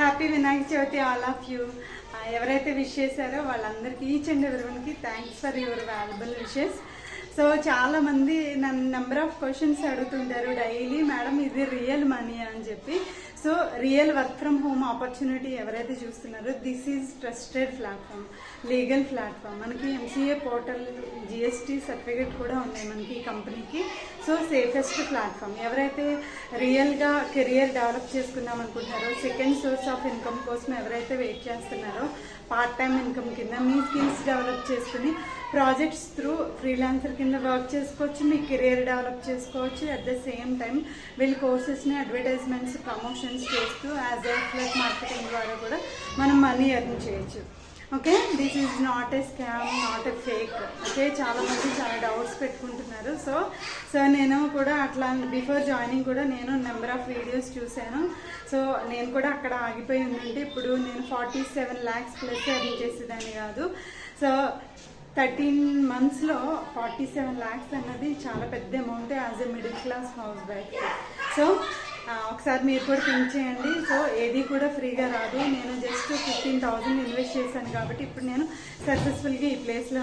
Happy Vinayaka Chavithi all of you. ఎవరైతే wish చేశారో వాళ్ళందరికీ ఈచ్ అండ్ ఎవరివన్కి thanks for your valuable wishes. So చాలామంది నన్ను నెంబర్ ఆఫ్ క్వశ్చన్స్ అడుగుతుంటారు డైలీ, మేడం ఇది రియల్ మనీ అని చెప్పి. So real work from home opportunity ఎవరైతే చూస్తున్నారో this is trusted platform, legal platform. మనకి ఎంసీఏ పోర్టల్, జిఎస్టీ సర్టిఫికేట్ కూడా ఉన్నాయి మనకి ఈ కంపెనీకి. So safest platform. ఎవరైతే రియల్గా కెరియర్ డెవలప్ చేసుకుందాం అనుకుంటున్నారో, సెకండ్ సోర్స్ ఆఫ్ ఇన్కమ్ కోసం ఎవరైతే వెయిట్ చేస్తున్నారో, పార్ట్ టైం ఇన్కమ్ కింద మీ స్కిల్స్ డెవలప్ చేసుకుని ప్రాజెక్ట్స్ త్రూ ఫ్రీలాన్సర్ కింద వర్క్ చేసుకోవచ్చు, మీ కెరియర్ డెవలప్ చేసుకోవచ్చు. అట్ ద సేమ్ టైం వీళ్ళ కోర్సెస్ని అడ్వర్టైజ్మెంట్స్, ప్రమోషన్స్ చేస్తూ యాజ్ ఎ అఫిలియేట్ మార్కెటింగ్ ద్వారా కూడా మనం మనీ ఎర్న్ చేయొచ్చు. Okay, this is not a scam, not a fake. Okay, చాలామంది చాలా డౌట్స్ పెట్టుకుంటున్నారు. సో నేను కూడా అట్లా బిఫోర్ జాయినింగ్ కూడా నేను నెంబర్ ఆఫ్ వీడియోస్ చూశాను. సో నేను కూడా అక్కడ ఆగిపోయి ఉందంటే ఇప్పుడు నేను 47 lakhs ప్లస్ ఎర్న్ చేసేదాన్ని కాదు. సో 13 monthsలో 47 lakhs అన్నది చాలా పెద్ద amount as a middle class house wife. So ఒకసారి మీరు కూడా థింక్ చేయండి. సో ఏది కూడా ఫ్రీగా రాదు. నేను జస్ట్ 15,000 ఇన్వెస్ట్ చేశాను కాబట్టి ఇప్పుడు నేను సక్సెస్ఫుల్గా ఈ ప్లేస్లో